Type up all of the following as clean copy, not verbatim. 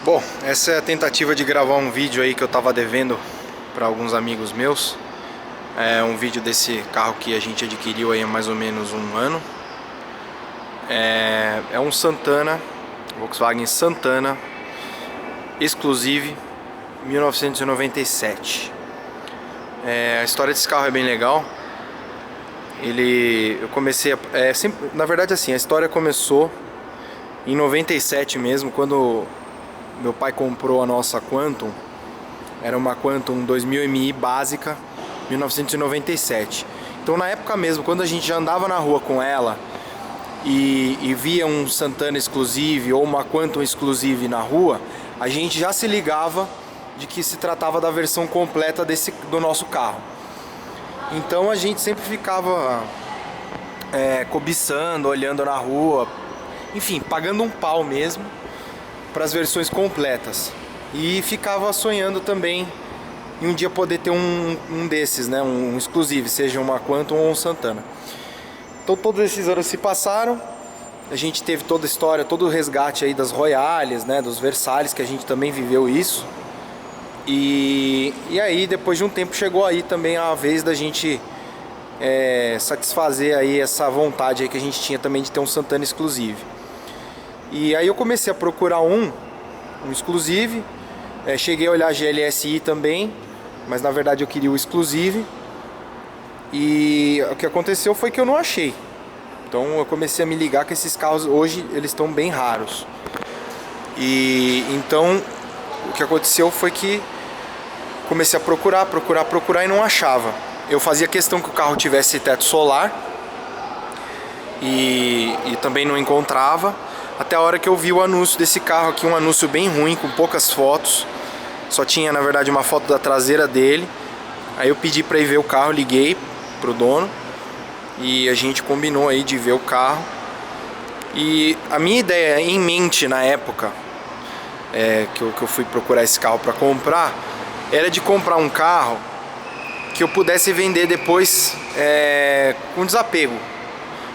Bom, essa é a tentativa de gravar um vídeo aí que eu tava devendo para alguns amigos meus. É um vídeo desse carro que a gente adquiriu aí há mais ou menos um ano. É um Santana, Volkswagen Santana Exclusive 1997. A história desse carro é bem legal. Eu comecei na verdade assim, a história começou em 97 mesmo, quando meu pai comprou a nossa Quantum. Era uma Quantum 2000 MI básica, 1997. Então na época mesmo, quando a gente já andava na rua com ela e via um Santana Exclusive ou uma Quantum Exclusive na rua, a gente já se ligava de que se tratava da versão completa do nosso carro. Então a gente sempre ficava cobiçando, olhando na rua, enfim, pagando um pau mesmo para as versões completas. E ficava sonhando também em um dia poder ter um desses, né? Um Exclusive, seja uma Quantum ou um Santana. Então todos esses anos se passaram. A gente teve toda a história, todo o resgate aí das Royales, né? Dos Versalhes, que a gente também viveu isso. E aí depois de um tempo chegou aí também a vez da gente satisfazer aí essa vontade aí que a gente tinha também de ter um Santana Exclusive. E aí eu comecei a procurar um Exclusive. Cheguei a olhar a GLSI também, mas na verdade eu queria o Exclusive. E o que aconteceu foi que eu não achei. Então eu comecei a me ligar que esses carros hoje eles estão bem raros. E então o que aconteceu foi que comecei a procurar e não achava. Eu fazia questão que o carro tivesse teto solar e também não encontrava. Até a hora que eu vi o anúncio desse carro aqui, um anúncio bem ruim, com poucas fotos. Só tinha, na verdade, uma foto da traseira dele. Aí eu pedi pra ir ver o carro, liguei pro dono e a gente combinou aí de ver o carro. E a minha ideia em mente na época, que eu fui procurar esse carro pra comprar, era de comprar um carro que eu pudesse vender depois com desapego.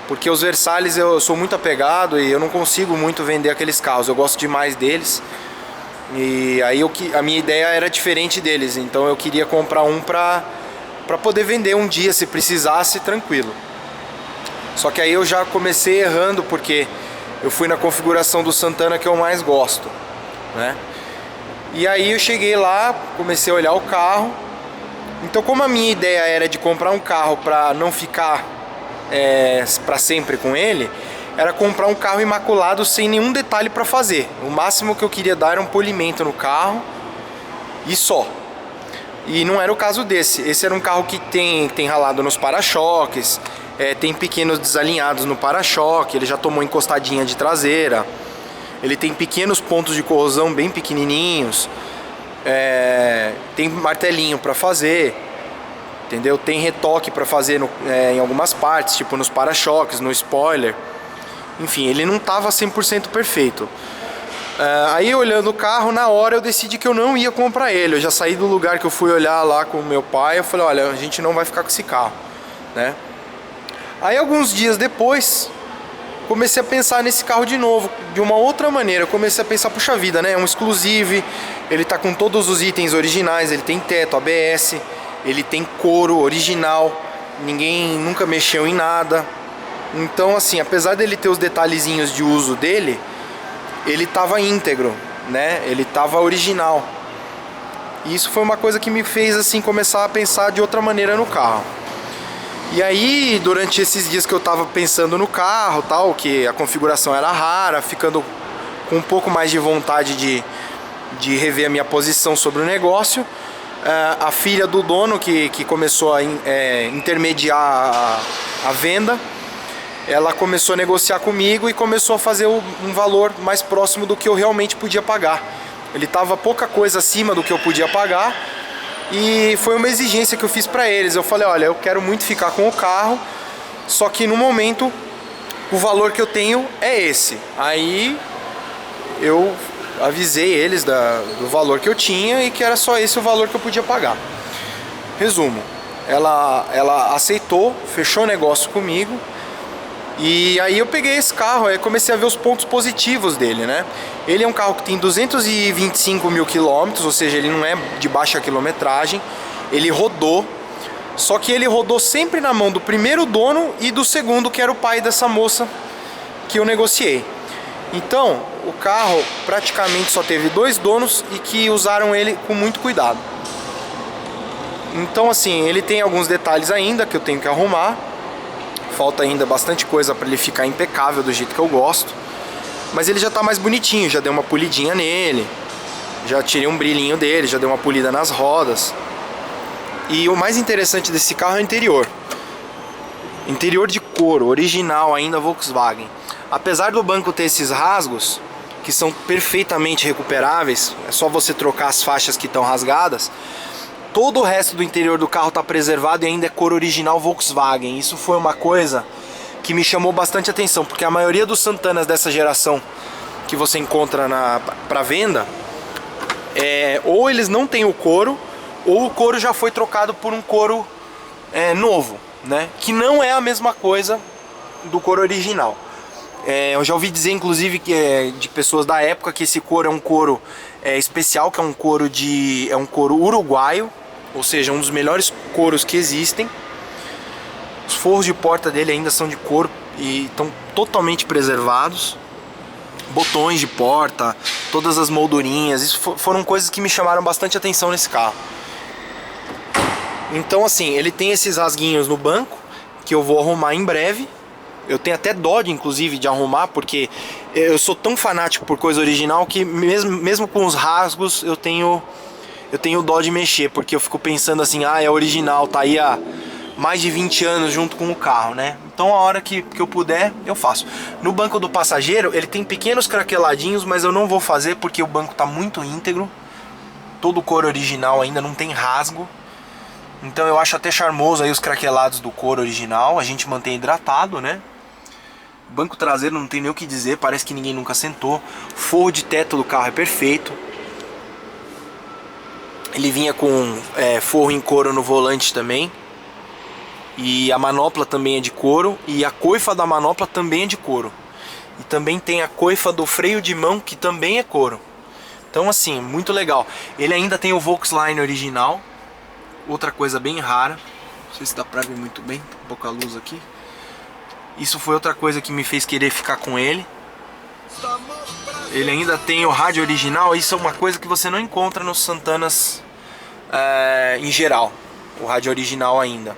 Porque os Versalhes eu sou muito apegado e eu não consigo muito vender aqueles carros. Eu gosto demais deles. E aí a minha ideia era diferente deles. Então eu queria comprar um pra poder vender um dia, se precisasse, tranquilo. Só que aí eu já comecei errando, porque eu fui na configuração do Santana que eu mais gosto, né? E aí eu cheguei lá, comecei a olhar o carro. Então como a minha ideia era de comprar um carro pra não ficar para sempre com ele, era comprar um carro imaculado sem nenhum detalhe para fazer. O máximo que eu queria dar era um polimento no carro e só. E não era o caso desse. Esse era um carro que tem ralado nos para-choques, tem pequenos desalinhados no para-choque, ele já tomou encostadinha de traseira, ele tem pequenos pontos de corrosão bem pequenininhos, tem martelinho para fazer. Entendeu? Tem retoque para fazer em algumas partes, tipo nos para-choques, no spoiler. Enfim, ele não estava 100% perfeito. Aí olhando o carro, na hora eu decidi que eu não ia comprar ele. Eu já saí do lugar que eu fui olhar lá com o meu pai. Eu falei, olha, a gente não vai ficar com esse carro, né? Aí alguns dias depois comecei a pensar nesse carro de novo, de uma outra maneira. Eu comecei a pensar, puxa vida, né? É um Exclusive, ele tá com todos os itens originais, ele tem teto, ABS, ele tem couro original, ninguém nunca mexeu em nada. Então assim, apesar dele ter os detalhezinhos de uso dele, ele tava íntegro, né? Ele tava original. E isso foi uma coisa que me fez assim começar a pensar de outra maneira no carro. E aí, durante esses dias que eu tava pensando no carro, tal, que a configuração era rara, ficando com um pouco mais de vontade de rever a minha posição sobre o negócio, a filha do dono, que começou a intermediar a venda, ela começou a negociar comigo e começou a fazer um valor mais próximo do que eu realmente podia pagar. Ele estava pouca coisa acima do que eu podia pagar e foi uma exigência que eu fiz para eles. Eu falei, olha, eu quero muito ficar com o carro, só que no momento o valor que eu tenho é esse. Aí eu avisei eles do valor que eu tinha e que era só esse o valor que eu podia pagar. Resumo, ela aceitou, fechou o negócio comigo E aí eu peguei esse carro e comecei a ver os pontos positivos dele, né? Ele é um carro que tem 225 mil quilômetros, ou seja, ele não é de baixa quilometragem. Ele rodou, só que ele rodou sempre na mão do primeiro dono e do segundo, que era o pai dessa moça que eu negociei. Então, o carro praticamente só teve 2 donos e que usaram ele com muito cuidado. Então, assim, ele tem alguns detalhes ainda que eu tenho que arrumar. Falta ainda bastante coisa para ele ficar impecável do jeito que eu gosto. Mas ele já tá mais bonitinho, já dei uma polidinha nele. Já tirei um brilhinho dele, já dei uma polida nas rodas. E o mais interessante desse carro é o interior. Interior de couro, original ainda Volkswagen. Apesar do banco ter esses rasgos, que são perfeitamente recuperáveis, é só você trocar as faixas que estão rasgadas, todo o resto do interior do carro está preservado e ainda é cor original Volkswagen. Isso foi uma coisa que me chamou bastante atenção, porque a maioria dos Santanas dessa geração que você encontra para venda, ou eles não têm o couro, ou o couro já foi trocado por um couro novo, né? Que não é a mesma coisa do couro original. Eu já ouvi dizer, inclusive, de pessoas da época, que esse couro é um couro especial, que é um couro uruguaio, ou seja, um dos melhores couros que existem. Os forros de porta dele ainda são de couro e estão totalmente preservados. Botões de porta, todas as moldurinhas, isso foram coisas que me chamaram bastante atenção nesse carro. Então, assim, ele tem esses rasguinhos no banco que eu vou arrumar em breve. Eu tenho até dó, inclusive, de arrumar, porque eu sou tão fanático por coisa original que mesmo com os rasgos eu tenho dó de mexer, porque eu fico pensando assim, é original, tá aí há mais de 20 anos junto com o carro, né? Então a hora que eu puder, eu faço. No banco do passageiro, ele tem pequenos craqueladinhos, mas eu não vou fazer porque o banco tá muito íntegro. Todo o couro original ainda não tem rasgo. Então eu acho até charmoso aí os craquelados do couro original. A gente mantém hidratado, né? Banco traseiro não tem nem o que dizer, parece que ninguém nunca sentou. Forro de teto do carro é perfeito. Ele vinha com forro em couro no volante também. E a manopla também é de couro. E a coifa da manopla também é de couro. E também tem a coifa do freio de mão, que também é couro. Então, assim, muito legal. Ele ainda tem o Volkswagen original. Outra coisa bem rara. Não sei se dá pra ver muito bem, tá pouca luz aqui. Isso foi outra coisa que me fez querer ficar com ele. Ele ainda tem o rádio original. Isso é uma coisa que você não encontra nos Santanas em geral. O rádio original ainda.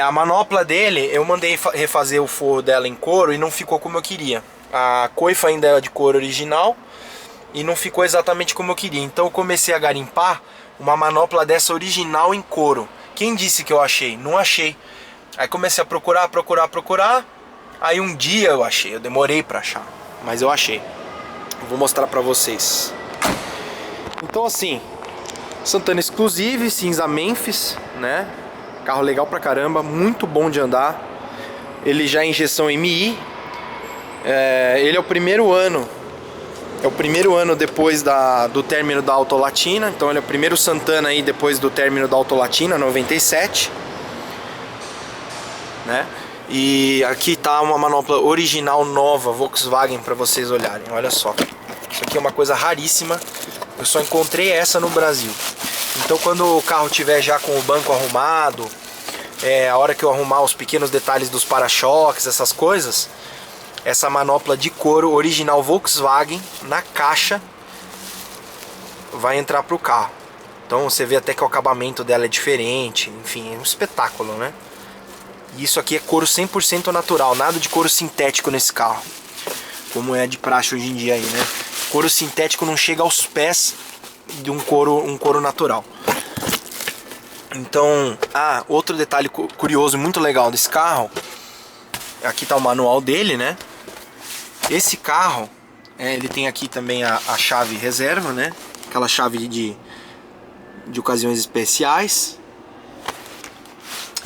A manopla dele, eu mandei refazer o forro dela em couro e não ficou como eu queria. A coifa ainda é de couro original e não ficou exatamente como eu queria. Então eu comecei a garimpar uma manopla dessa original em couro. Quem disse que eu achei? Não achei. Aí comecei a procurar. Aí um dia eu achei, eu demorei pra achar, mas eu achei. Eu vou mostrar pra vocês. Então, assim, Santana Exclusive, cinza Memphis, né? Carro legal pra caramba, muito bom de andar. Ele já é injeção MI. Ele é o primeiro ano. É o primeiro ano depois do término da Autolatina. Então ele é o primeiro Santana aí depois do término da Autolatina, 97. Né? E aqui tá uma manopla original nova Volkswagen para vocês olharem. Olha só, isso aqui é uma coisa raríssima. Eu só encontrei essa no Brasil. Então quando o carro tiver já com o banco arrumado, a hora que eu arrumar os pequenos detalhes dos para-choques, essas coisas, essa manopla de couro original Volkswagen na caixa vai entrar pro carro. Então você vê até que o acabamento dela é diferente. Enfim, é um espetáculo, né? E isso aqui é couro 100% natural, nada de couro sintético nesse carro, como é de praxe hoje em dia aí, né? Couro sintético não chega aos pés de um couro natural. Então, outro detalhe curioso, muito legal desse carro, aqui tá o manual dele, né? Esse carro, ele tem aqui também a chave reserva, né? Aquela chave de ocasiões especiais.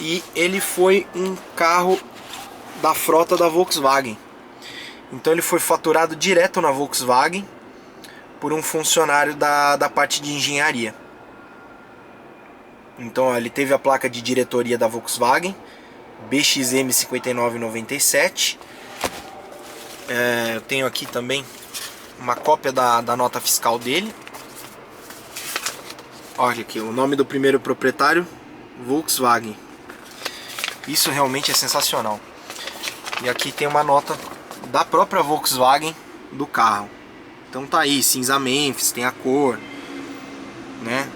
E ele foi um carro da frota da Volkswagen. Então ele foi faturado direto na Volkswagen por um funcionário da parte de engenharia. Então ele teve a placa de diretoria da Volkswagen BXM 5997. Eu tenho aqui também uma cópia da nota fiscal dele. Olha aqui, o nome do primeiro proprietário, Volkswagen. Isso realmente é sensacional. E aqui tem uma nota da própria Volkswagen do carro. Então tá aí, cinza Memphis, tem a cor, né?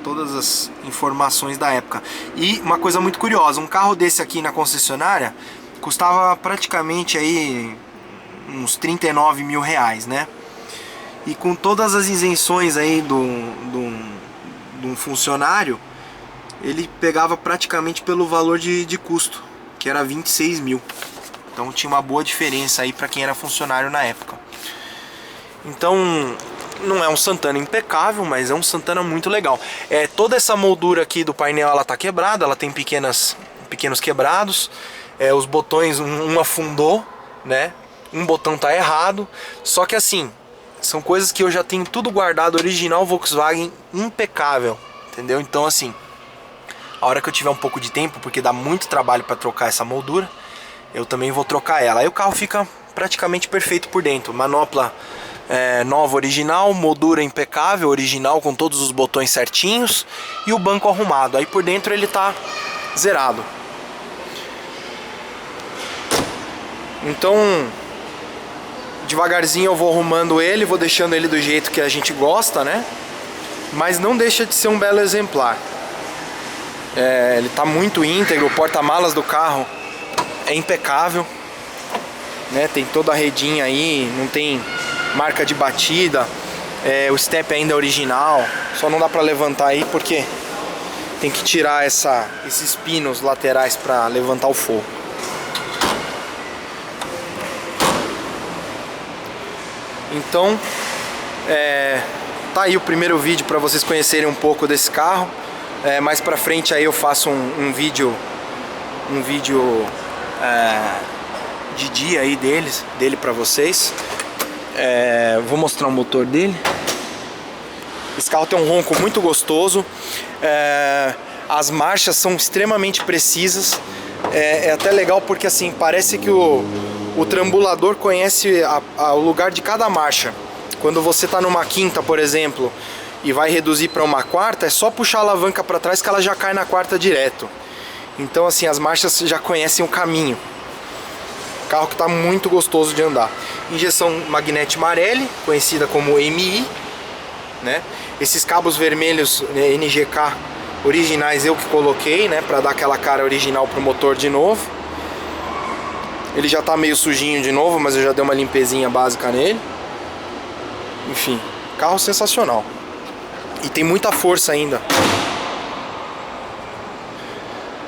Todas as informações da época. E uma coisa muito curiosa, um carro desse aqui na concessionária custava praticamente aí uns 39 mil reais, né? E com todas as isenções aí de um funcionário, ele pegava praticamente pelo valor de custo, que era 26 mil. Então tinha uma boa diferença aí para quem era funcionário na época. Então não é um Santana impecável, mas é um Santana muito legal. Toda essa moldura aqui do painel, ela tá quebrada, ela tem pequenos quebrados. Os botões, um afundou, né? Um botão tá errado. Só que assim, são coisas que eu já tenho tudo guardado, original Volkswagen, impecável, entendeu? Então assim, a hora que eu tiver um pouco de tempo, porque dá muito trabalho para trocar essa moldura, eu também vou trocar ela. Aí o carro fica praticamente perfeito por dentro. Manopla nova, original, moldura impecável, original, com todos os botões certinhos, e o banco arrumado. Aí por dentro ele tá zerado. Então, devagarzinho eu vou arrumando ele, vou deixando ele do jeito que a gente gosta, né? Mas não deixa de ser um belo exemplar. Ele tá muito íntegro, o porta-malas do carro é impecável, né? Tem toda a redinha aí, não tem marca de batida. O step ainda é original, só não dá pra levantar aí porque tem que tirar esses pinos laterais pra levantar o forro. Então, tá aí o primeiro vídeo para vocês conhecerem um pouco desse carro. Mais pra frente aí eu faço um vídeo de dia aí dele pra vocês. Vou mostrar o motor dele. Esse carro tem um ronco muito gostoso. As marchas são extremamente precisas. É até legal porque assim, parece que o trambulador conhece o lugar de cada marcha. Quando você está numa quinta, por exemplo, e vai reduzir para uma quarta, é só puxar a alavanca para trás que ela já cai na quarta direto. Então assim, as marchas já conhecem o caminho. Carro que está muito gostoso de andar. Injeção Magnete Marelli, conhecida como MI, né? Esses cabos vermelhos NGK originais eu que coloquei, né, para dar aquela cara original pro motor de novo. Ele já tá meio sujinho de novo, mas eu já dei uma limpezinha básica nele. Enfim, carro sensacional. E tem muita força ainda.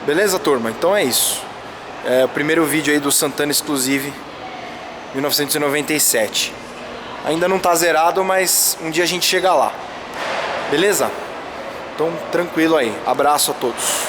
Beleza, turma? Então é isso. O primeiro vídeo aí do Santana Exclusive 1997. Ainda não tá zerado, mas um dia a gente chega lá. Beleza? Então tranquilo aí. Abraço a todos.